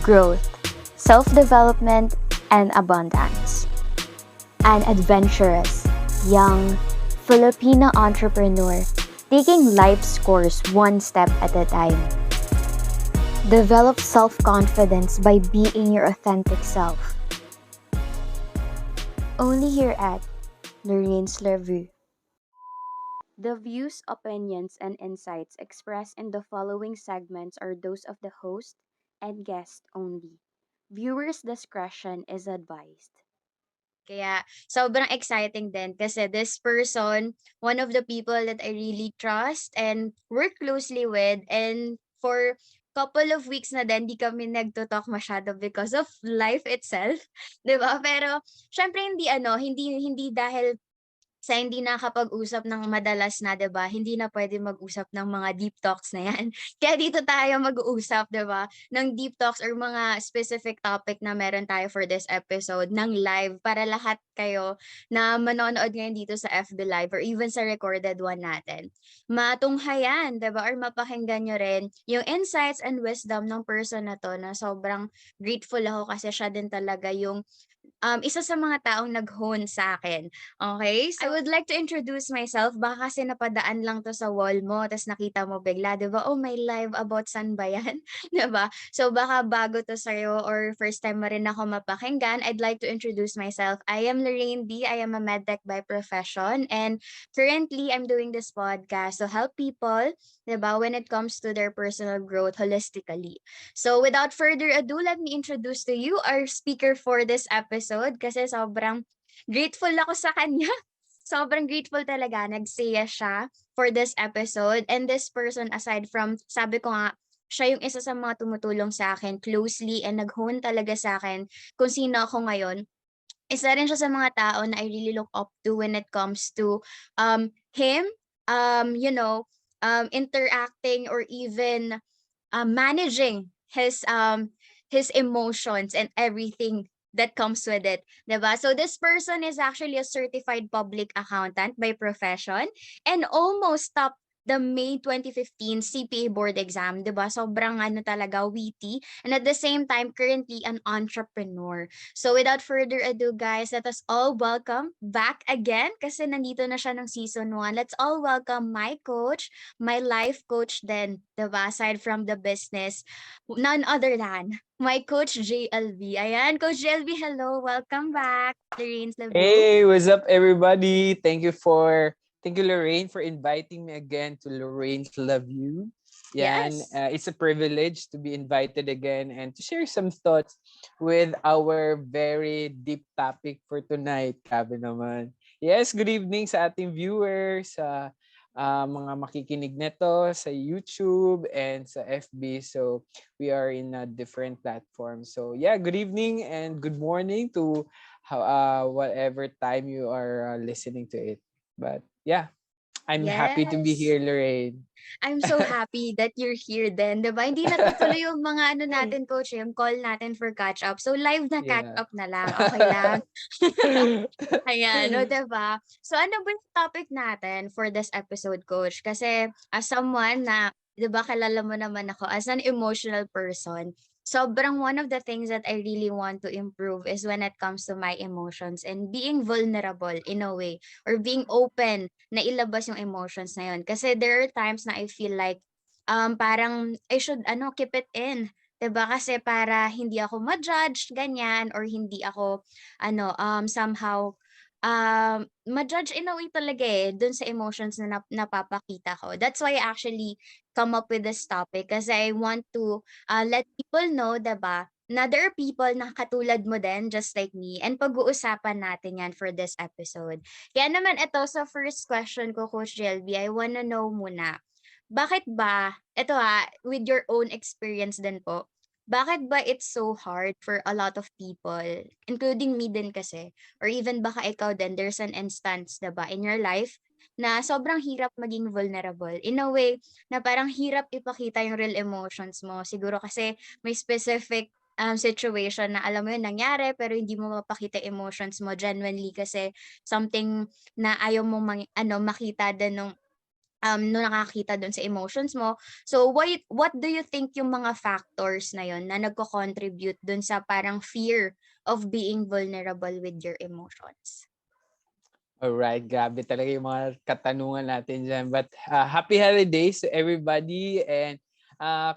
growth, self-development, and abundance. An adventurous, young Filipino entrepreneur taking life's course one step at a time. Develop self-confidence by being your authentic self. Only here at Lorraine's Review. The views, opinions, and insights expressed in the following segments are those of the host and guest only. Viewers' discretion is advised. Kaya sobrang exciting din kasi this person, one of the people that I really trust and work closely with, and for couple of weeks na din, di kami nagto-talk masyado because of life itself, 'di ba? Pero syempre hindi dahil sa hindi nakakapag-usap ng madalas na, 'di ba, hindi na pwede mag-usap ng mga deep talks na 'yan. Kaya dito tayo mag-uusap, 'di ba, ng deep talks or mga specific topic na meron tayo for this episode ng live para lahat kayo na manonood ngayon dito sa FB Live or even sa recorded one natin, matunghayan, 'di ba, or mapakinggan niyo rin yung insights and wisdom ng person na 'to na sobrang grateful ako kasi siya din talaga yung isa sa mga taong nag-hone sa akin. Okay, so I would like to introduce myself. Baka kasi napadaan lang 'to sa wall mo ta's nakita mo bigla, 'di ba, "Oh, may live about san ba 'yan?" 'Di ba? So baka bago 'to sa'yo or first time mo rin ako mapakinggan, I'd like to introduce myself. I am Lorraine D. I am a medtech by profession, and currently I'm doing this podcast to help people, 'di ba, when it comes to their personal growth holistically. So without further ado, let me introduce to you our speaker for this episode kasi sobrang grateful ako sa kanya. Sobrang grateful talaga. Nagsaya siya for this episode. And this person, aside from, sabi ko nga, siya yung isa sa mga tumutulong sa akin closely and nag-hone talaga sa akin kung sino ako ngayon. Isa rin siya sa mga tao na I really look up to when it comes to him, interacting or even managing his emotions and everything that comes with it, 'di ba? So this person is actually a certified public accountant by profession and almost topped the May 2015 CPA board exam, 'di ba? Sobrang ano talaga witty, and at the same time currently an entrepreneur. So without further ado guys, let us all welcome back again kasi nandito na siya ng season 1. Let's all welcome my coach, my life coach then, 'di ba? Aside from the business, none other than my coach JLB. Ayan, Coach JLB, hello. Welcome back. Lorraine's Labu. Hey, what's up, everybody? Thank you, Lorraine, for inviting me again to Lorraine's Love You. Yan, Yes. it's a privilege to be invited again and to share some thoughts with our very deep topic for tonight. Grabe naman. Yes, good evening sa ating viewers, sa mga makikinig nito sa YouTube and sa FB. So, we are in a different platform. So, yeah, good evening and good morning to whatever time you are listening to it. But yeah, I'm happy to be Yes. here, Lorraine. I'm so happy that you're here then, 'di ba? Hindi natutuloy yung mga ano natin, coach, yung call natin for catch up. So live na catch Yeah. up na lang, okay lang? Ayan, o 'di ba? So ano ba yung topic natin for this episode, coach? Kasi as someone na, 'di ba, kilala mo naman ako as an emotional person. Sobrang one of the things that I really want to improve is when it comes to my emotions and being vulnerable in a way or being open na ilabas yung emotions na yun. Kasi there are times na I feel like parang I should keep it in. 'Di ba? Kasi para hindi ako ma-judge, ganyan, or hindi ako somehow ma-judge in a way talaga dun sa emotions na napapakita ko. That's why I actually come up with this topic kasi I want to let people know, 'di ba, na there are people na katulad mo din, just like me, and pag-uusapan natin yan for this episode. Kaya naman ito, sa first question ko, Coach JLB, I wanna know muna, bakit ba, ito with your own experience din po, bakit ba it's so hard for a lot of people, including me din kasi, or even baka ikaw din, there's an instance, 'di ba, in your life, na sobrang hirap maging vulnerable. In a way, na parang hirap ipakita yung real emotions mo. Siguro kasi may specific situation na alam mo yun nangyari pero hindi mo mapakita emotions mo genuinely kasi something na ayaw mo makita din nung no nakakita dun sa emotions mo. So what do you think yung mga factors na yon na nagko-contribute dun sa parang fear of being vulnerable with your emotions? Alright, grabe talaga yung mga katanungan natin diyan. But happy holidays to everybody, and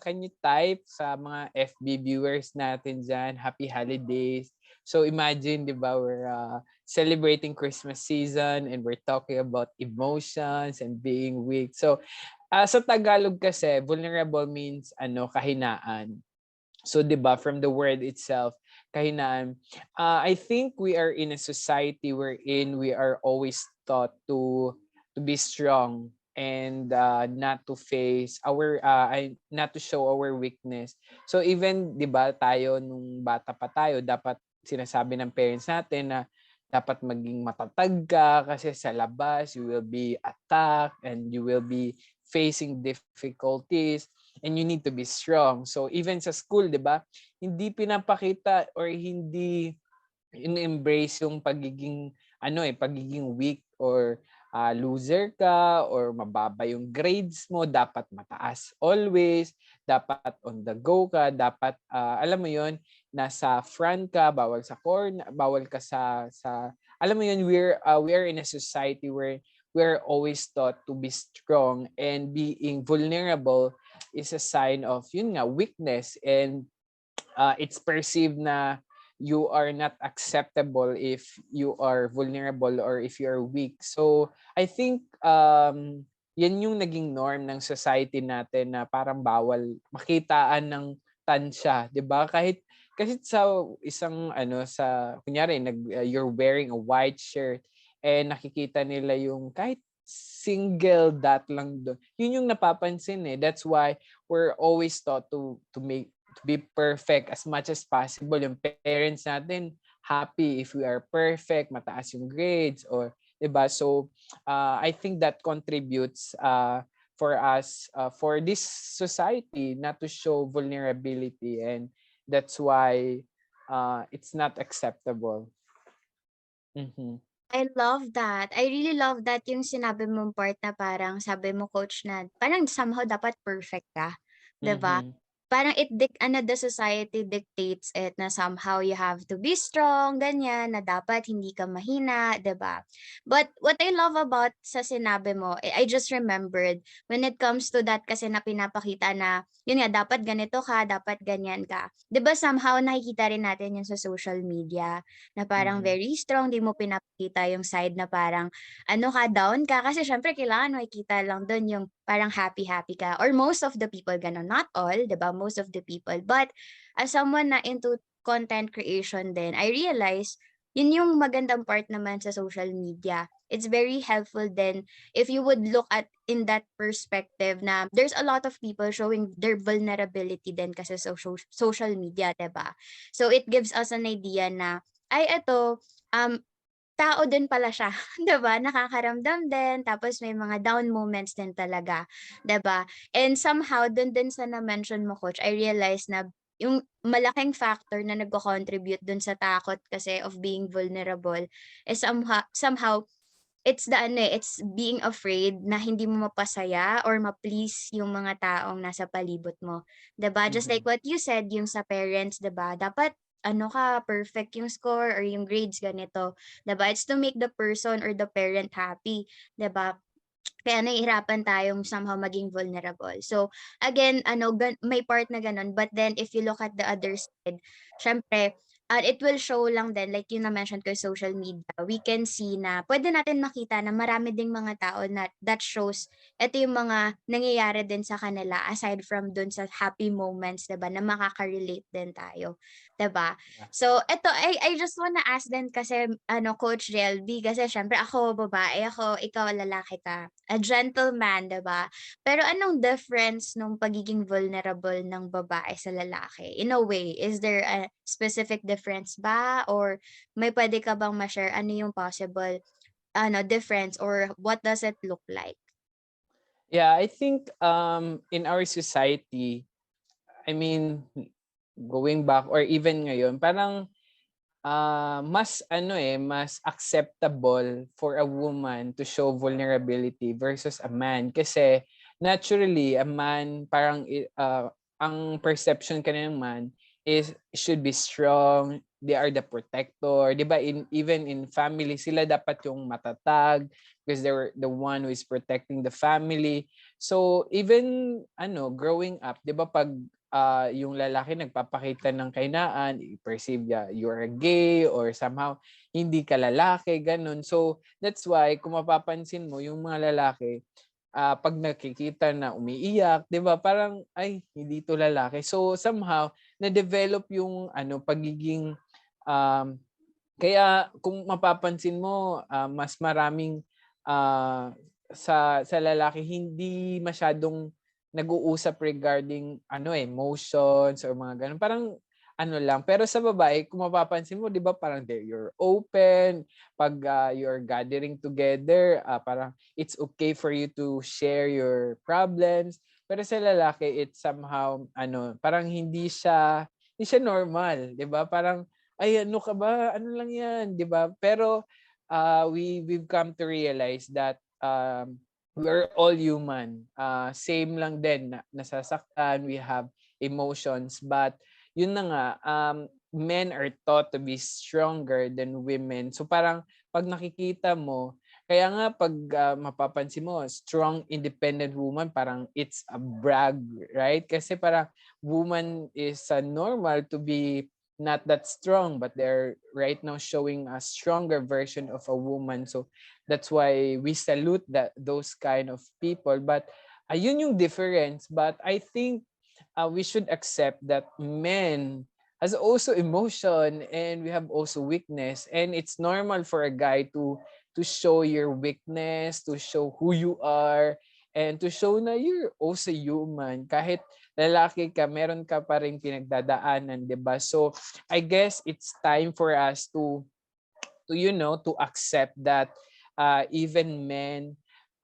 can you type sa mga FB viewers natin diyan, happy holidays. So imagine, 'di ba, we're celebrating Christmas season and we're talking about emotions and being weak. So sa Tagalog kasi, vulnerable means kahinaan. So 'di ba, from the word itself, kahinaan, I think we are in a society wherein we are always taught to be strong and not to face our not to show our weakness. So even 'di ba, tayo nung bata pa tayo, dapat sinasabi ng parents natin na dapat maging matatag ka kasi sa labas you will be attacked and you will be facing difficulties and you need to be strong. So even sa school, 'di ba, hindi pinapakita or hindi in-embrace yung pagiging pagiging weak or loser ka or mababa yung grades mo, dapat mataas always, dapat on the go ka, dapat alam mo yon, nasa front ka, bawal sa corner, bawal ka sa alam mo yon, we are in a society where we're always taught to be strong, and being vulnerable is a sign of yun nga weakness, and it's perceived na you are not acceptable if you are vulnerable or if you are weak. So I think yan yung naging norm ng society natin, na parang bawal makitaan ng tansya, 'di ba? Kahit sa isang sa kunyari you're wearing a white shirt and nakikita nila yung kahit single dot lang doon. Yun yung napapansin eh. That's why we're always taught to be perfect as much as possible. Yung parents natin happy if we are perfect, mataas yung grades, or 'di ba? So I think that contributes for us, for this society, not to show vulnerability, and that's why it's not acceptable. Mhm. I love that. I really love that yung sinabi mong part na parang sabi mo coach na parang somehow dapat perfect ka, 'di ba? Mhm. Parang the society dictates it na somehow you have to be strong, ganyan, na dapat hindi ka mahina, 'di ba? But what I love about sa sinabi mo, I just remembered when it comes to that kasi na pinapakita na yun nga dapat ganito ka, dapat ganyan ka. 'Di ba somehow nakikita rin natin yun sa social media na parang Mhm. very strong, di mo pinapakita yung side na parang ano ka, down ka. Kasi syempre kailangan makikita lang dun yung parang happy-happy ka. Or most of the people ganun. Not all, di ba? Most of the people. But as someone na into content creation din, I realize yun yung magandang part naman sa social media. It's very helpful then if you would look at in that perspective na there's a lot of people showing their vulnerability din kasi sa social media, 'di ba? So it gives us an idea na ay eto, tao din pala siya, 'di ba? Nakakaramdam din tapos may mga down moments din talaga, 'di ba? And somehow dun din sa na-mention mo coach, I realized na yung malaking factor na nagko-contribute dun sa takot kasi of being vulnerable is somehow it's it's being afraid na hindi mo mapasaya or ma-please yung mga taong nasa palibot mo, 'di ba? Just like Mhm. what you said yung sa parents, 'di ba? Dapat ano ka, perfect yung score or yung grades ganito, 'di ba? It's to make the person or the parent happy, 'di ba? Kaya nahihirapan tayong somehow maging vulnerable. So, again, may part na ganun. But then, if you look at the other side, syempre, it will show lang din, like yung na-mention ko, social media, we can see na pwede natin makita na marami ding mga tao na that shows, ito yung mga nangyayari din sa kanila aside from dun sa happy moments, 'di ba, na makaka-relate din tayo, 'di ba? Yeah. So, eto, I just wanna ask din kasi, Coach JLB, kasi syempre ako babae ako, ikaw lalaki ka. A gentleman, 'di ba? Pero anong difference nung pagiging vulnerable ng babae sa lalaki? In a way, is there a specific difference ba? Or may pwede ka bang ma-share ano yung possible difference or what does it look like? Yeah, I think in our society, I mean, going back or even ngayon, parang mas ano mas acceptable for a woman to show vulnerability versus a man kasi naturally a man parang ang perception ka ng man is should be strong, they are the protector, 'di ba? Even in family sila dapat yung matatag because they're the one who is protecting the family. So even growing up, 'di ba, pag yung lalaki nagpapakita ng kahinaan, i-perceive niya you're gay or somehow hindi ka lalaki, ganun. So, that's why kung mapapansin mo, yung mga lalaki, pag nakikita na umiiyak, 'di ba? Parang ay hindi 'to lalaki. So, somehow na-develop yung pagiging um, kaya kung mapapansin mo, mas maraming sa lalaki hindi masyadong nag-uusap regarding emotions or mga gano'n. Parang lang. Pero sa babae, kung mapapansin mo, 'di ba, parang you're open, pag you're gathering together, parang it's okay for you to share your problems. Pero sa lalaki, it's somehow parang hindi siya normal, 'di ba? Parang ay ano ka ba? Ano lang 'yan, 'di ba? Pero we've come to realize that we're all human. Same lang din na nasasaktan, we have emotions, but yun na nga, men are taught to be stronger than women. So parang pag nakikita mo, kaya nga pag mapapansin mo, strong independent woman, parang it's a brag, right? Kasi parang woman is normal to be not that strong, but they're right now showing a stronger version of a woman. So that's why we salute those kind of people. But ayun yung difference. But I think we should accept that men has also emotion and we have also weakness, and it's normal for a guy to show your weakness, to show who you are, and to show na you're also human. Kahit lalaki ka, meron ka pa ring pinagdadaanan, 'di ba? So I guess it's time for us to accept that even men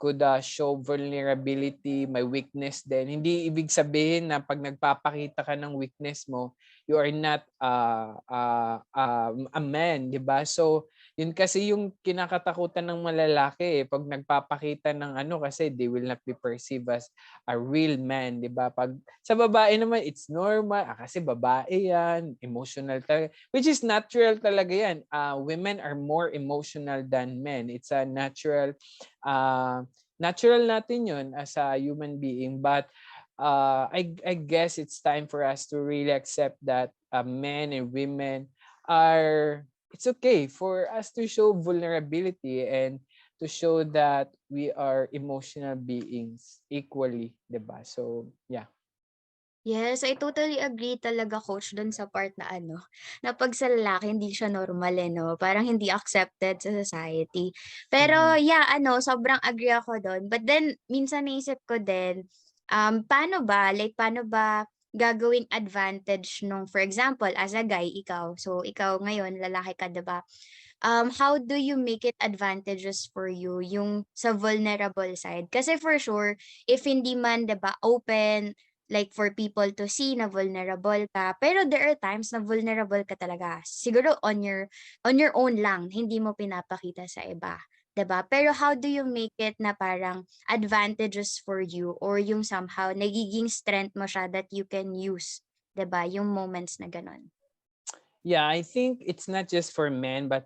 could show vulnerability, may weakness din. Hindi ibig sabihin na pag nagpapakita ka ng weakness mo, you are not a man, di ba? So, yun kasi yung kinakatakutan ng malalaki pag nagpapakita ng kasi they will not be perceived as a real man, di ba? Pag sa babae naman, it's normal, kasi babae yan, emotional talaga, which is natural talaga yan. Women are more emotional than men. It's a natural natin yun as a human being. But I guess it's time for us to really accept that men and women it's okay for us to show vulnerability and to show that we are emotional beings equally, 'di ba? So, yeah. Yes, I totally agree talaga coach dun sa part na na 'pag sa lalaki hindi siya normal, 'no, parang hindi accepted sa society. Mm-hmm. Pero yeah, sobrang agree ako dun. But then minsan naisip ko din, paano ba gagawing advantage nung for example, as a guy, ikaw ngayon lalaki ka, 'di ba? How do you make it advantageous for you yung sa vulnerable side? Kasi for sure, if hindi man, 'di ba, open, like for people to see na vulnerable ka, pero there are times na vulnerable ka talaga. Siguro on your own lang, hindi mo pinapakita sa iba. 'Di ba? Pero how do you make it na parang advantageous for you or yung somehow nagiging strength mo siya that you can use, 'di ba? Yung moments na gano'n. Yeah, I think it's not just for men but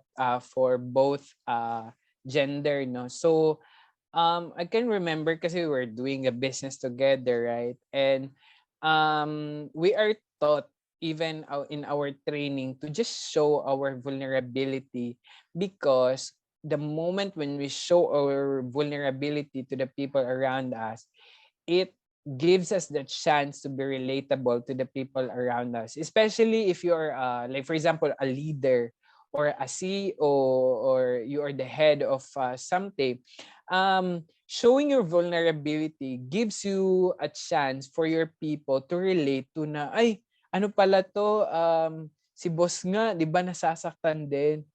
for both gender, no. So I can remember kasi we were doing a business together, right? And we are taught even in our training to just show our vulnerability, because the moment when we show our vulnerability to the people around us, it gives us the chance to be relatable to the people around us, especially if you're like for example a leader or a CEO, or you are the head of something. Showing your vulnerability gives you a chance for your people to relate to na, ay, ano pala to, si boss nga, di ba nasasaktan din?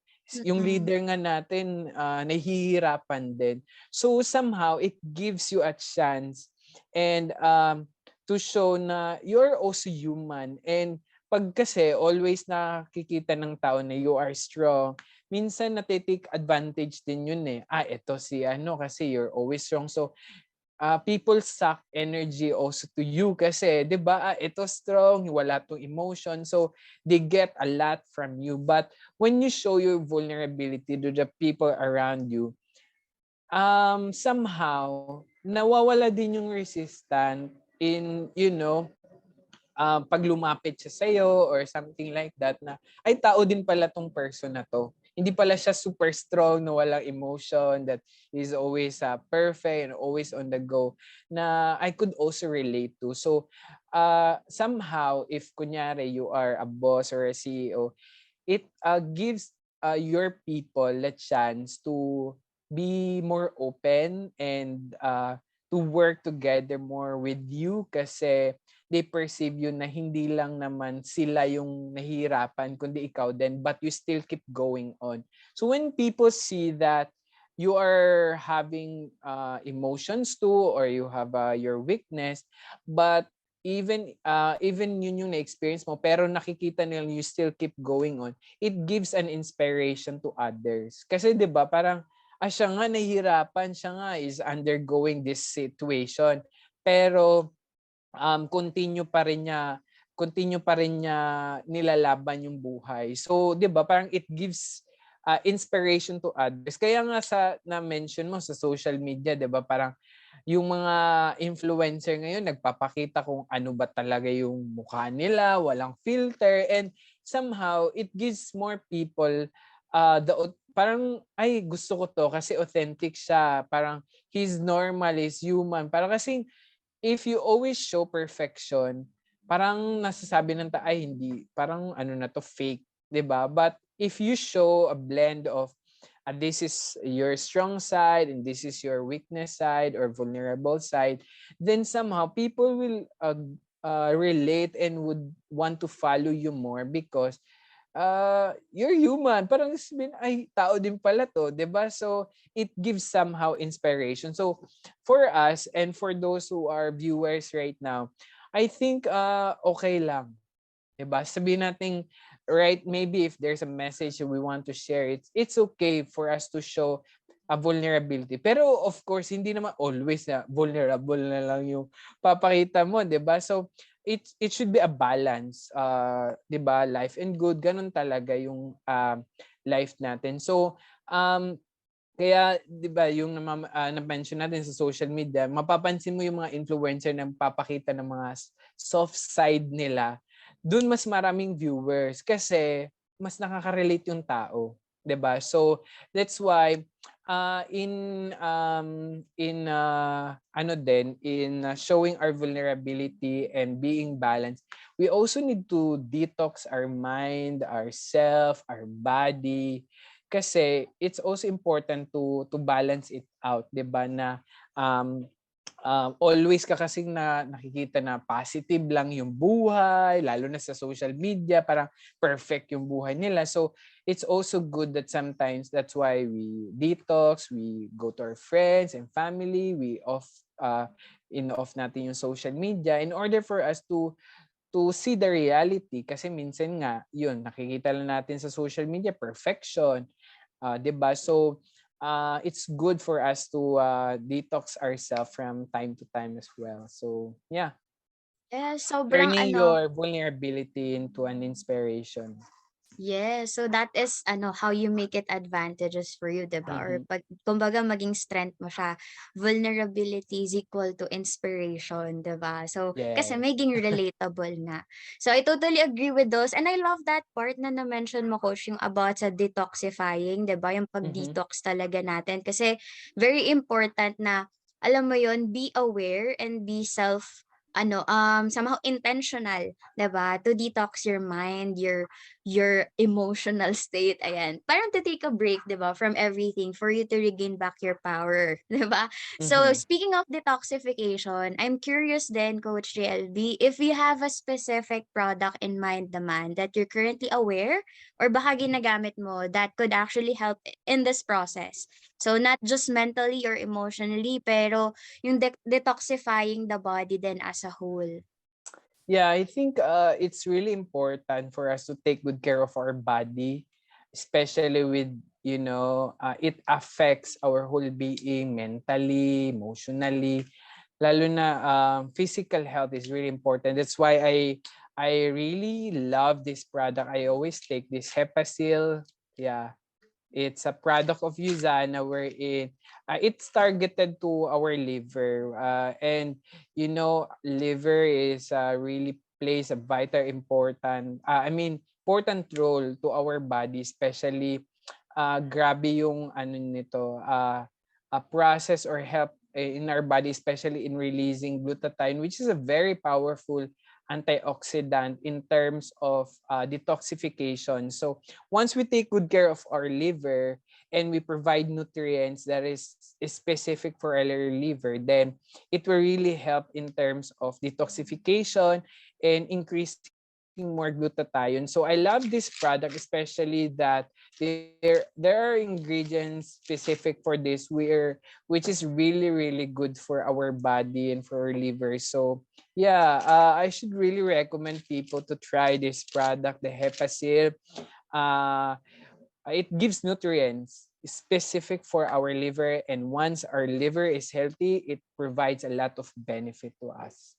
Yung Mm. leader nga natin, nahihirapan din. So somehow, it gives you a chance and to show na you're also human, and pag kasi always nakikita ng tao na you are strong, minsan nati-take advantage din yun eh. Ito si ano kasi you're always strong. So, people suck energy also to you kasi 'di ba ito strong, wala tong emotion, so they get a lot from you. But when you show your vulnerability to the people around you, somehow nawawala din yung resistant in, pag lumapit siya sa'yo or something like that na, ay tao din pala 'tong person na 'to. Hindi pala siya super strong na walang emotion, that is always perfect and always on the go, na I could also relate to. So, somehow if kunyari you are a boss or a CEO, it gives your people a chance to be more open and to work together more with you kasi they perceive you na hindi lang naman sila yung nahihirapan kundi ikaw din, but you still keep going on. So when people see that you are having emotions too, or you have your weakness, but even yun yung na-experience mo pero nakikita nila you still keep going on, it gives an inspiration to others. Kasi 'di ba parang siya nga nahihirapan, siya nga is undergoing this situation. Pero continue pa rin niya nilalaban yung buhay. So 'di ba parang it gives inspiration to others. Kaya nga sa na-mention mo sa social media, 'di ba parang yung mga influencer ngayon nagpapakita kung ano ba talaga yung mukha nila, walang filter, and somehow it gives more people parang ay gusto ko to kasi authentic siya, parang he's normal, he's human. Parang kasi if you always show perfection, parang nasasabi ng ay hindi, parang ano na to, fake, 'di ba? But if you show a blend of this is your strong side and this is your weakness side or vulnerable side, then somehow people will relate and would want to follow you more because you're human. Parang sabihin, ay, tao din pala to, 'di ba? So, it gives somehow inspiration. So, for us and for those who are viewers right now, I think okay lang. 'Di ba? Sabihin natin, right, maybe if there's a message that we want to share, it's okay for us to show a vulnerability. Pero of course, hindi naman always na vulnerable na lang yung papakita mo, 'di ba? So it should be a balance, 'di ba? Life and good, ganun talaga yung life natin. So kaya 'di ba yung na-mention natin sa social media, mapapansin mo yung mga influencer na nagpapakita ng mga soft side nila, dun mas maraming viewers kasi mas nakaka-relate yung tao, 'di ba? So that's why ano din in showing our vulnerability and being balanced, we also need to detox our mind, ourself, our body, kasi it's also important to balance it out, 'di ba, na um, always ka kasing nakikita na positive lang yung buhay, lalo na sa social media, parang perfect yung buhay nila. So it's also good that sometimes that's why we detox, we go to our friends and family, we off natin yung social media in order for us to see the reality, kasi minsan nga yun nakikita lang natin sa social media perfection, 'di ba? So it's good for us to detox ourselves from time to time as well. So yeah, Yes, sobrang turning ano. your vulnerability into an inspiration. Yes, so that is how you make it advantages for you, 'di ba? Or Mhm. pag kumbaga maging strength mo siya. Vulnerability is equal to inspiration, 'di ba? So kasi Yes. maging relatable nga. So I totally agree with those, and I love that part na na-mention mo, coach, yung about sa detoxifying, 'di ba? Yung Mhm. pag-detox talaga natin kasi very important na alam mo yon, be aware and be somehow intentional, 'di ba? To detox your mind, your emotional state, ayan. Parang to take a break, 'di ba, from everything for you to regain back your power, 'di ba? So, Mhm. speaking of detoxification, I'm curious then, Coach JLB, if you have a specific product in mind naman that you're currently aware or baka ginagamit mo that could actually help in this process. So, not just mentally or emotionally, pero yung detoxifying the body then as a whole. Yeah, I think it's really important for us to take good care of our body, especially with, it affects our whole being mentally, emotionally. Lalo na physical health is really important. That's why I really love this product. I always take this Hepasil. Yeah, it's a product of Usana wherein it's targeted to our liver. And liver is really plays a vital important role to our body, especially grabe yung ano nito, a process or help in our body, especially in releasing glutathione, which is a very powerful antioxidant in terms of detoxification. So once we take good care of our liver and we provide nutrients that is specific for our liver, then it will really help in terms of detoxification and increasing more glutathione. So I love this product, especially that there are ingredients specific for this which is really good for our body and for our liver. So yeah, I should really recommend people to try this product, the Hepasil. Uh, it gives nutrients specific for our liver, and once our liver is healthy, it provides a lot of benefit to us.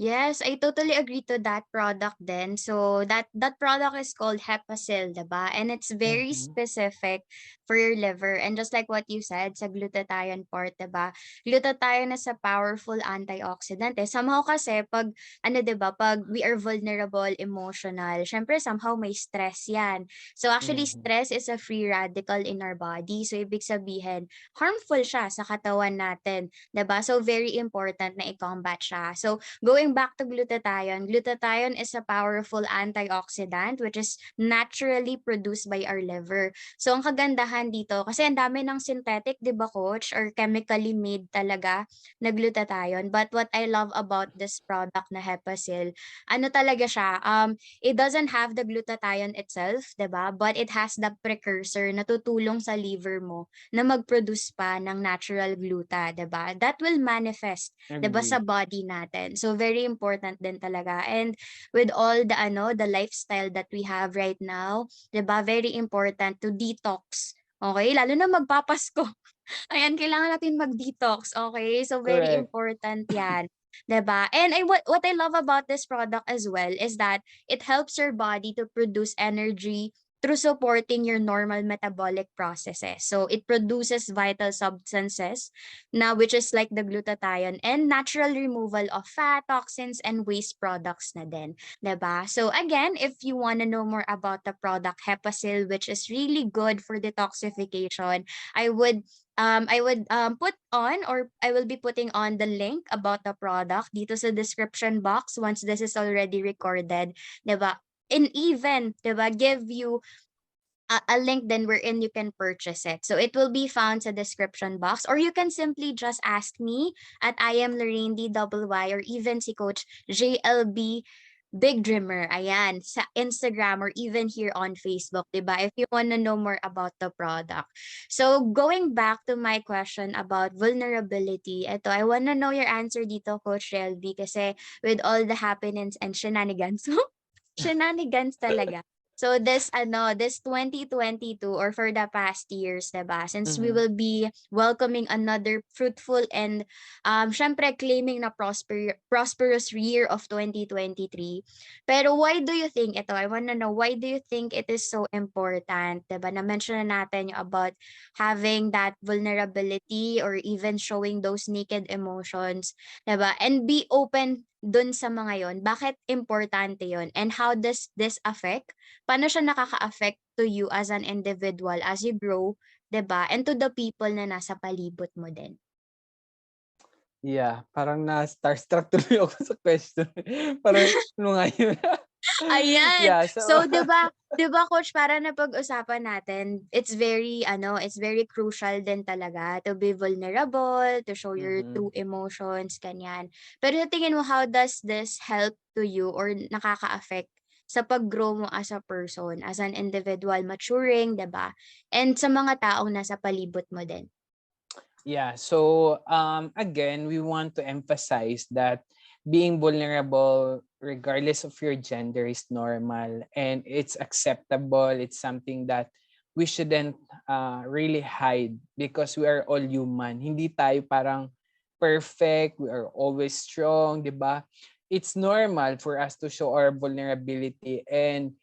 Yes, I totally agree to that product then. So that product is called Hepasil, 'di ba? And it's very Mhm. specific for your liver. And just like what you said sa glutathione part, 'di ba? Glutathione is a powerful antioxidant. Somehow kasi pag ano 'di ba, pag we are vulnerable, emotional, syempre somehow may stress 'yan. So actually Mhm. stress is a free radical in our body. So ibig sabihin, harmful siya sa katawan natin, 'di ba? So very important na i-combat siya. So going back to glutathione, glutathione is a powerful antioxidant which is naturally produced by our liver. So ang kagandahan dito, kasi ang dami ng synthetic, di ba coach, or chemically made talaga na glutathione. But what I love about this product na Hepasil, ano talaga siya, it doesn't have the glutathione itself, di ba? But it has the precursor na tutulong sa liver mo na mag-produce pa ng natural gluta, di ba? That will manifest 'di ba sa Agree. body natin. So very important din talaga. And with all the the lifestyle that we have right now, 'di ba, very important to detox. Okay, lalo na magpapasko. Ayan, kailangan natin mag-detox, okay? So very Correct. important 'yan. 'Di ba? And what I love about this product as well is that it helps your body to produce energy through supporting your normal metabolic processes. So it produces vital substances now, which is like the glutathione and natural removal of fat, toxins, and waste products na din. 'Di ba? So again, if you want to know more about the product Hepasil, which is really good for detoxification, I would put on, or I will be putting on the link about the product dito sa description box once this is already recorded, 'di ba? And even, 'di ba, give you a link then wherein you can purchase it. So it will be found sa description box, or you can simply just ask me at I am Lorraine DYY, or even si Coach JLB Big Dreamer, ayan, sa Instagram or even here on Facebook, 'di ba? If you want to know more about the product. So going back to my question about vulnerability, eto, I want to know your answer dito, Coach JLB, kasi with all the happenings and shenanigans, shenanigans talaga. So this 2022, or for the past years, 'di ba? Since we Mhm. will be welcoming another fruitful and syempre claiming na prosperous year of 2023. Pero why do you think ito? I wanna know, why do you think it is so important, 'di ba? Na-mention na natin yung about having that vulnerability or even showing those naked emotions, 'di ba? And be open dun sa mga yon. Bakit importante yon? And how does this affect? Paano siya nakaka-affect to you as an individual as you grow, 'di ba? And to the people na nasa palibot mo din. Yeah, parang na-starstruck tuloy ako sa question. Parang ano nga yun? Ayan. Yeah, so So 'di ba coach, para na pag usapan natin, it's very it's very crucial din talaga to be vulnerable, to show your mhm. true emotions, ganyan. Pero sa tingin mo, how does this help to you or nakaka-affect sa pag-grow mo as a person, as an individual, maturing, 'di ba? And sa mga taong nasa palibot mo din. Yeah, so again, we want to emphasize that being vulnerable regardless of your gender is normal and it's acceptable. It's something that we shouldn't really hide because we are all human. Hindi tayo parang perfect, we are always strong, 'di ba? It's normal for us to show our vulnerability, and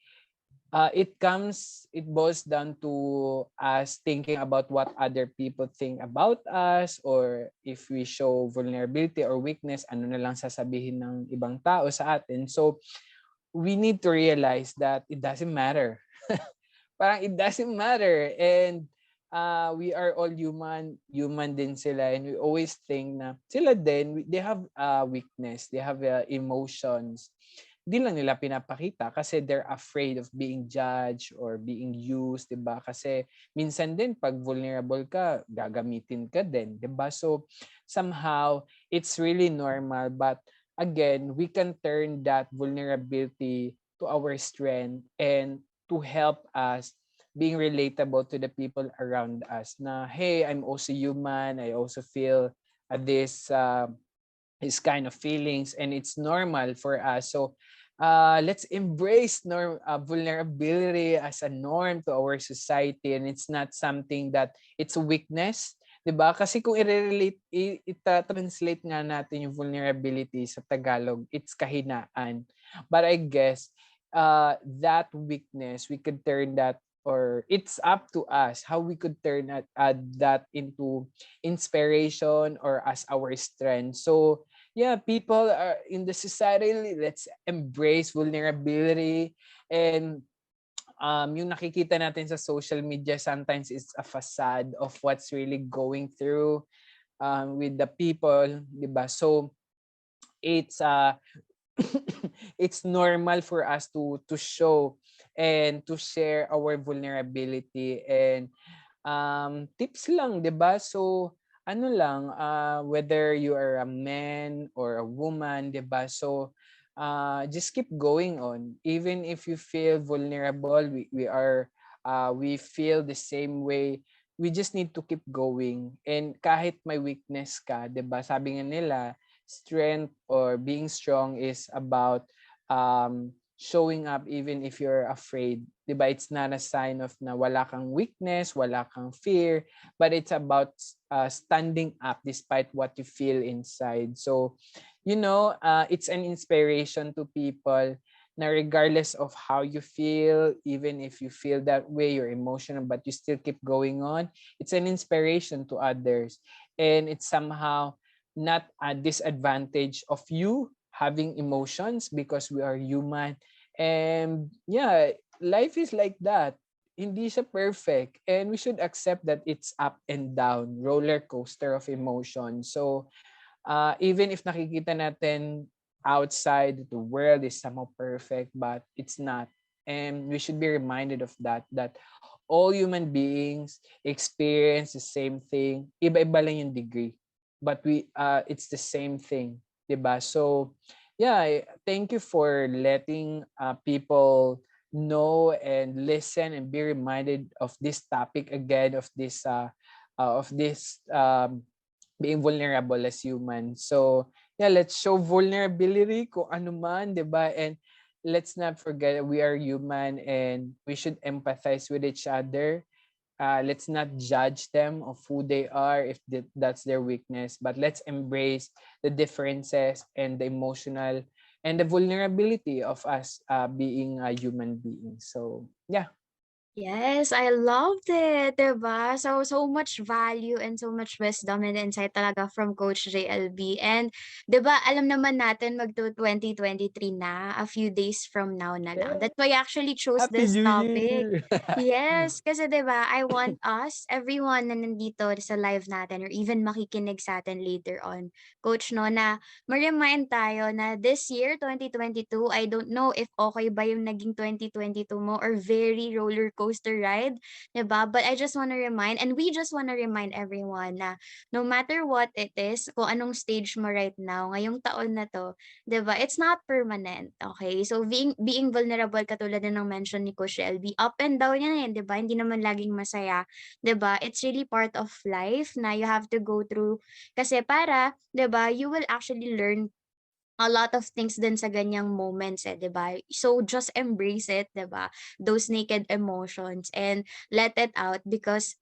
it boils down to us thinking about what other people think about us, or if we show vulnerability or weakness, ano na lang sasabihin ng ibang tao sa atin. So we need to realize that it doesn't matter. Parang it doesn't matter, and we are all human din sila, and we always think na sila din, they have weakness, they have emotions. Di lang nila pinapakita kasi they're afraid of being judged or being used, 'di ba? Kasi minsan din pag vulnerable ka, gagamitin ka din, 'di ba? So somehow it's really normal, but again, we can turn that vulnerability to our strength and to help us being relatable to the people around us na, hey, I'm also human, I also feel this kind of feelings, and it's normal for us. So let's embrace vulnerability as a norm to our society, and it's not something that it's a weakness. 'Di ba? Kasi kung i-translate nga natin yung vulnerability sa Tagalog, it's kahinaan. But I guess that weakness, we could turn that, or it's up to us how we could turn that into inspiration or as our strength. So yeah, people are in the society, let's embrace vulnerability. And yung nakikita natin sa social media sometimes is a facade of what's really going through with the people, 'di ba? So it's it's normal for us to show and to share our vulnerability, and tips lang, 'di ba? So ano lang, whether you are a man or a woman, 'di ba? So just keep going on even if you feel vulnerable. We feel the same way. We just need to keep going, and kahit may weakness ka, 'di ba? Sabi nga nila, strength or being strong is about showing up even if you're afraid. 'Di ba? It's not a sign of na wala kang weakness, wala kang fear, but it's about standing up despite what you feel inside. So, it's an inspiration to people na regardless of how you feel, even if you feel that way, you're emotional, but you still keep going on, it's an inspiration to others. And it's somehow not a disadvantage of you having emotions because we are human. And yeah, life is like that. Hindi siya perfect. And we should accept that it's up and down, roller coaster of emotion. So even if nakikita natin outside the world is somehow perfect, but it's not. And we should be reminded of that all human beings experience the same thing. Iba-iba lang yung degree. But it's the same thing. 'Di ba? So, yeah, thank you for letting people know and listen and be reminded of this topic again, of this being vulnerable as human. So, yeah, let's show vulnerability kung ano man, 'di ba? And let's not forget we are human and we should empathize with each other. Let's not judge them of who they are if that's their weakness, but let's embrace the differences and the emotional and the vulnerability of us being a human being. So, yeah. Yes, I loved it, 'di ba? So much value and so much wisdom and insight talaga from Coach JLB. And 'di ba, alam naman natin 2023 na, a few days from now na lang. Yeah. That's why I actually chose Happy this New topic. Year! Yes, kasi 'di ba, I want us, everyone na nandito sa live natin or even makikinig sa atin later on, Coach, no, na ma-remind tayo na this year, 2022, I don't know if okay ba yung naging 2022 mo or very roller coaster ride, 'di ba? But I just wanna remind, and we just wanna remind everyone na no matter what it is, kung anong stage mo right now, ngayong taon na 'to, 'di ba? It's not permanent, okay? So being vulnerable, katulad na ng mention ni Coach LB, up and down yan, 'di ba? Hindi naman laging masaya, 'di ba? It's really part of life na you have to go through kasi para, 'di ba, you will actually learn a lot of things din sa ganyang moments eh, 'di ba? So just embrace it, 'di ba? Those naked emotions and let it out because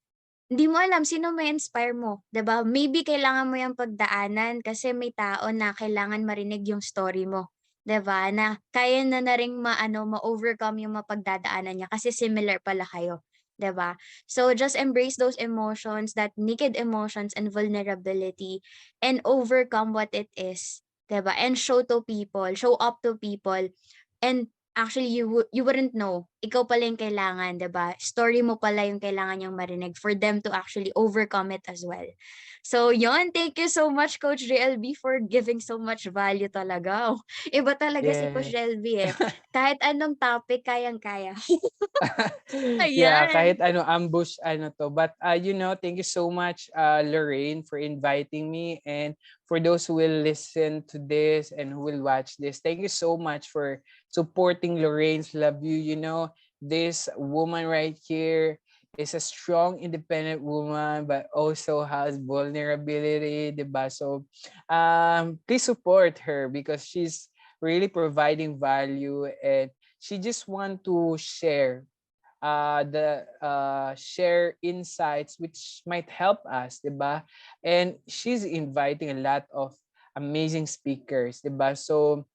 hindi mo alam sino may inspire mo, 'di ba? Maybe kailangan mo 'yang pagdaanan kasi may tao na kailangan marinig yung story mo, 'di ba? Na kaya na ring ma-overcome yung mapagdadaanan niya kasi similar pala kayo, 'di ba? So just embrace those emotions, that naked emotions and vulnerability and overcome what it is, 'di ba? And show up to people and actually, you wouldn't know. Ikaw pala yung kailangan, 'di ba? Story mo pala yung kailangan niyang marinig for them to actually overcome it as well. So, yon. Thank you so much, Coach JLB, for giving so much value talaga. Iba talaga si Coach Yeah. JLB eh. Kahit anong topic, kayang-kaya. Yeah, Ayan. kahit ano ambush ano to. But thank you so much Lorraine for inviting me, and for those who will listen to this and who will watch this. Thank you so much for supporting Lorraine's Love You. This woman right here is a strong independent woman but also has vulnerability, 'di ba? So please support her because she's really providing value, and she just want to share insights which might help us, 'di ba? And she's inviting a lot of amazing speakers, 'di ba? So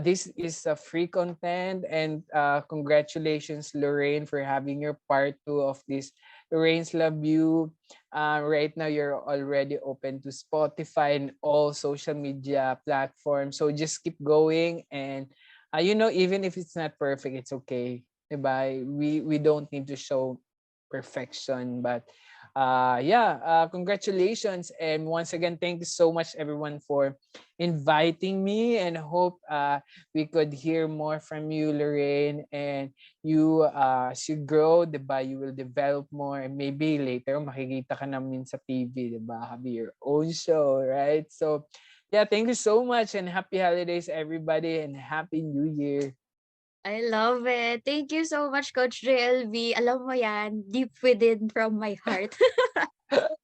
this is a free content, and congratulations Lorraine for having your part 2 of this Lorraine's Love You. Right now you're already open to Spotify and all social media platforms. So just keep going, and even if it's not perfect, it's okay. 'Di ba? We don't need to show perfection, but yeah, congratulations, and once again thank you so much everyone for inviting me, and hope we could hear more from you Lorraine, and you as you grow, 'di ba, you will develop more, and maybe later makikita ka namin sa TV, 'di ba? Have your own show, right? So yeah, thank you so much, and happy holidays everybody, and happy new year. I love it. Thank you so much, Coach JLV. Alam mo yan, deep within from my heart.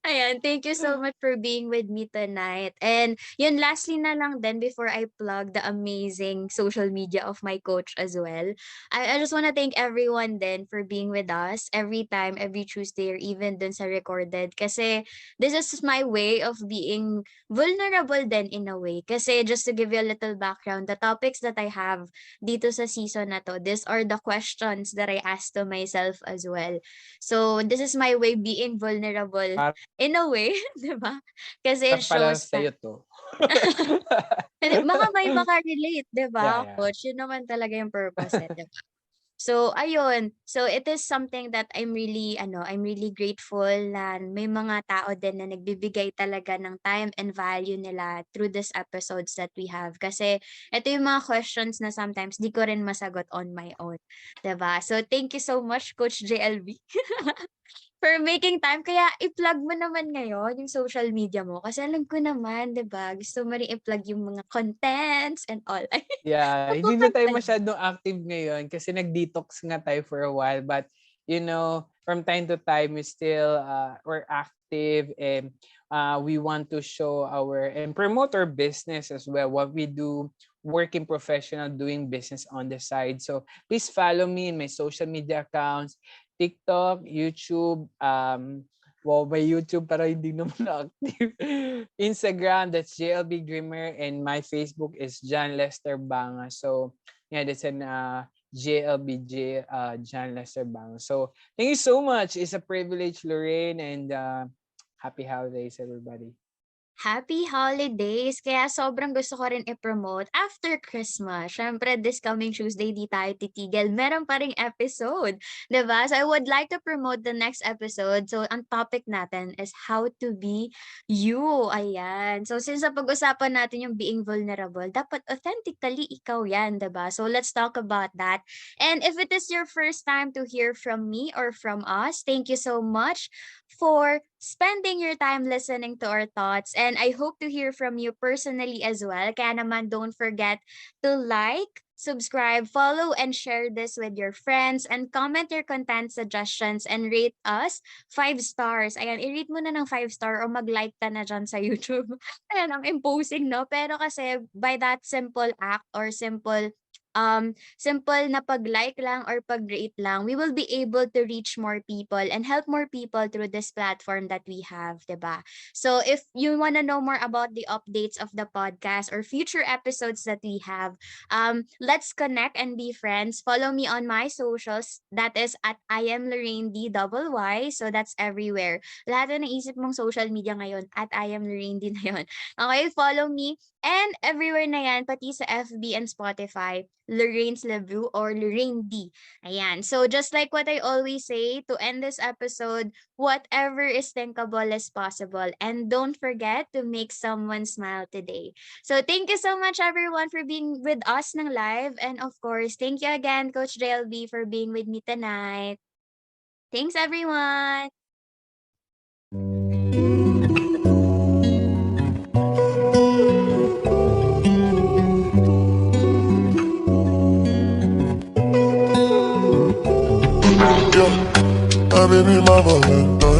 Ayan, thank you so much for being with me tonight. And yun, lastly na lang then before I plug the amazing social media of my coach as well. I just want to thank everyone then for being with us every time, every Tuesday, or even dun sa recorded. Kasi this is my way of being vulnerable then in a way. Kasi just to give you a little background, the topics that I have dito sa season na to, these are the questions that I asked to myself as well. So this is my way being vulnerable in a way, 'di ba? Kasi it Para pala shows that sa'yo 'to. hindi, baka may maka-relate, 'di Yeah, ba, yeah. coach? Yun naman talaga yung purpose, eh, 'di ba? So, ayun. So, it is something that I'm really grateful na may mga tao din na nagbibigay talaga ng time and value nila through these episodes that we have. Kasi ito yung mga questions na sometimes di ko rin masagot on my own, 'di ba? So, thank you so much, Coach JLB. For making time. Kaya i-plug mo naman ngayon yung social media mo kasi alam ko naman, 'di ba, gusto mo rin i-plug yung mga contents and all. Ay, Yeah, hindi na tayo napupantay. masyadong active ngayon kasi nag-detox nga tayo for a while, but from time to time we still we're active, and we want to show our and promote our business as well, what we do, working professional doing business on the side. So please follow me in my social media accounts, TikTok, YouTube, wow, may YouTube pero hindi naman active. Instagram, that's JLB Dreamer, and my Facebook is John Lester Banga. So yeah, that's an JLBJ John Lester Banga. So thank you so much. It's a privilege, Lorraine, and happy holidays, everybody. Happy holidays! Kaya sobrang gusto ko rin i-promote after Christmas. Siyempre, this coming Tuesday, di tayo titigil. Meron pa ring episode. 'Di ba? So, I would like to promote the next episode. So, ang topic natin is how to be you. Ayan. So, since napag-usapan natin yung being vulnerable, dapat authentically ikaw yan, 'di ba? So, let's talk about that. And if it is your first time to hear from me or from us, thank you so much for spending your time listening to our thoughts. And I hope to hear from you personally as well. Kaya naman, don't forget to like, subscribe, follow, and share this with your friends, and comment your content suggestions, and rate us 5 stars. Ayan, i-rate mo na ng 5 star o mag-like ka na dyan sa YouTube. Ayan, ang imposing, no? Pero kasi by that simple act or simple na pag-like lang or pag-rate lang, we will be able to reach more people and help more people through this platform that we have, 'di ba? So if you want to know more about the updates of the podcast or future episodes that we have, let's connect and be friends. Follow me on my socials. That is at I am Lorraine DYY. So that's everywhere. Lahat na naisip mong social media ngayon, at I am Lorraine D na yun. Okay, follow me. And everywhere na yan, pati sa FB and Spotify, Lorraine's Review or Lorraine D. Ayan. So just like what I always say to end this episode, whatever is thinkable is possible. And don't forget to make someone smile today. So thank you so much everyone for being with us ng live. And of course, thank you again, Coach JLB, for being with me tonight. Thanks everyone. Yeah, my baby, my Valentine.